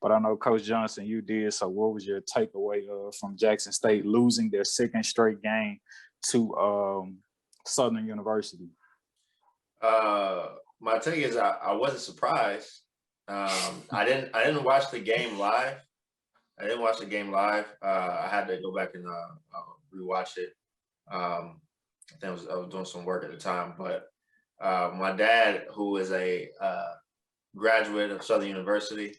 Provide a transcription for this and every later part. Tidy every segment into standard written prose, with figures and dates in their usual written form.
but I know Coach Johnson, you did. So what was your takeaway from Jackson State losing their second straight game to Southern University? My take is I wasn't surprised. I didn't watch the game live. I had to go back and rewatch it. I think I was doing some work at the time, but my dad, who is a graduate of Southern University,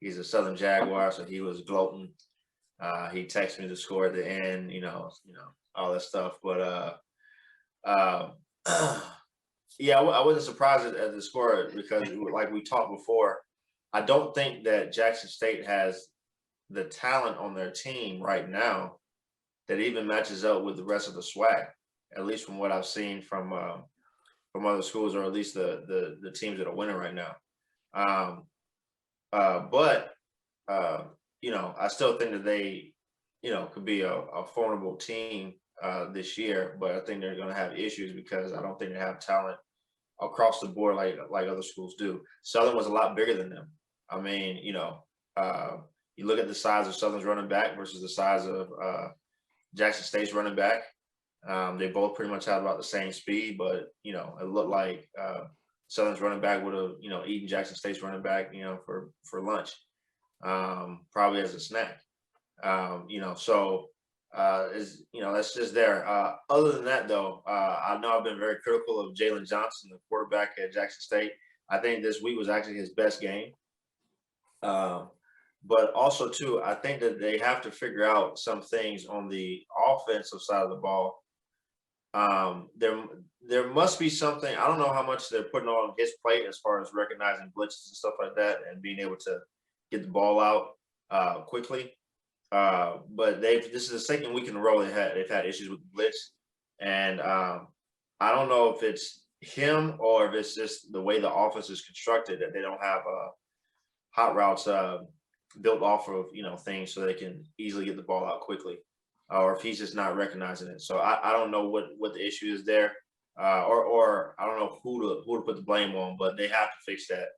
he's a Southern Jaguar, so he was gloating. He texted me the score at the end, all that stuff. But yeah, I wasn't surprised at the score because, like we talked before, I don't think that Jackson State has the talent on their team right now that even matches up with the rest of the SWAC, at least from what I've seen from other schools, or at least the teams that are winning right now. But I still think that they, could be a formidable team this year. But I think they're going to have issues because I don't think they have talent across the board like other schools do. Southern was a lot bigger than them. I mean, you look at the size of Southern's running back versus the size of Jackson State's running back. They both pretty much had about the same speed, but it looked like Southern's running back would have eaten Jackson State's running back for lunch, probably as a snack. So that's just there. Other than that, though, I know I've been very critical of Jalen Johnson, the quarterback at Jackson State. I think this week was actually his best game. But also, too, I think that they have to figure out some things on the offensive side of the ball. There must be something. I don't know how much they're putting on his plate as far as recognizing blitzes and stuff like that and being able to get the ball out quickly. But this is the second week in a row they've had issues with the blitz, and I don't know if it's him or if it's just the way the offense is constructed that they don't have hot routes built off of things so they can easily get the ball out quickly, or if he's just not recognizing it. So I don't know what the issue is there, or I don't know who to put the blame on, but they have to fix that.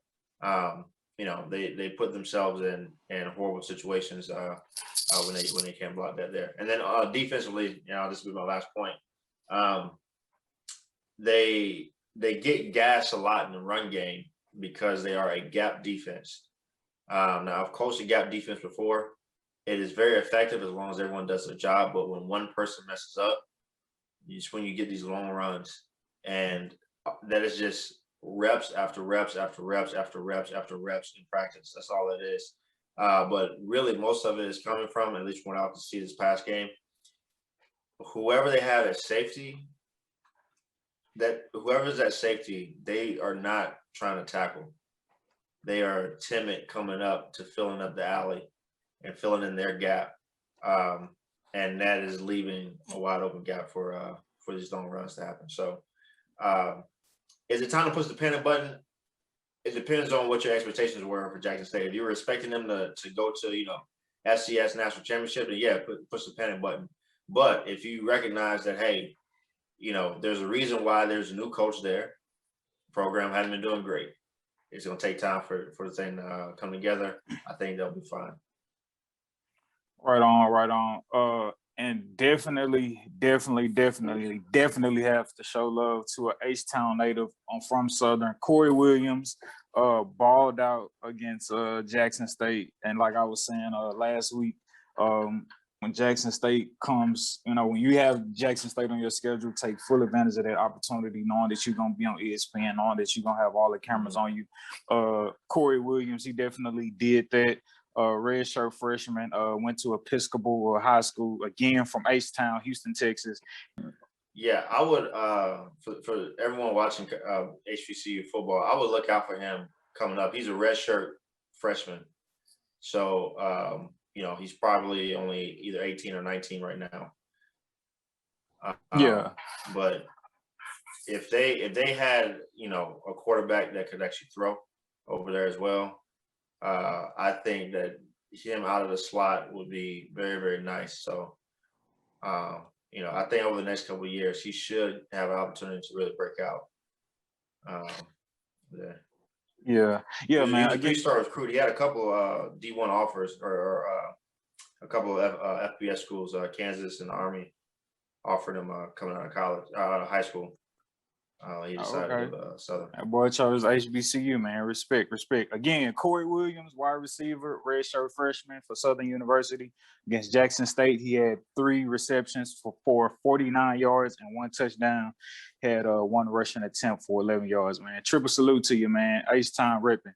They put themselves in horrible situations when they can't block that there. And then defensively, this will be my last point. They get gassed a lot in the run game because they are a gap defense. Now, I've coached a gap defense before. It is very effective as long as everyone does their job. But when one person messes up, it's when you get these long runs, and that is just reps after reps after reps after reps after reps in practice. That's all it is. But really, most of it is coming from, at least when I could see this past game, whoever they have at safety, whoever's at safety, they are not trying to tackle. They are timid coming up to filling up the alley and filling in their gap. And that is leaving a wide open gap for these long runs to happen. So is it time to push the panic button? It depends on what your expectations were for Jackson State. If you were expecting them to go to, FCS National Championship, then yeah, push the panic button. But if you recognize that, hey, there's a reason why there's a new coach there. The program hasn't been doing great. It's going to take time for the thing to come together. I think they'll be fine. Right on. And definitely have to show love to a H-Town native from Southern. Corey Williams balled out against Jackson State. And like I was saying last week, when Jackson State comes, when you have Jackson State on your schedule, take full advantage of that opportunity, knowing that you're going to be on ESPN, knowing that you're going to have all the cameras on you. Corey Williams, he definitely did that. Redshirt freshman, went to Episcopal High School, again from H-Town, Houston, Texas. Yeah, I would, for everyone watching HBCU football, I would look out for him coming up. He's a redshirt freshman. So, he's probably only either 18 or 19 right now. Yeah. But if they had, a quarterback that could actually throw over there as well, I think that him out of the slot would be very, very nice. So, I think over the next couple of years, he should have an opportunity to really break out. Yeah, He yeah, was, he man. was a Again, three-star recruit. He had a couple D1 offers or a couple of FBS schools, Kansas and Army offered him coming out of college, high school. He oh, decided to okay. go to Southern. That boy chose HBCU, man. Respect, respect. Again, Corey Williams, wide receiver, redshirt freshman for Southern University. Against Jackson State, he had 3 receptions for 49 yards and 1 touchdown. Had 1 rushing attempt for 11 yards, man. Triple salute to you, man. H-Time repping.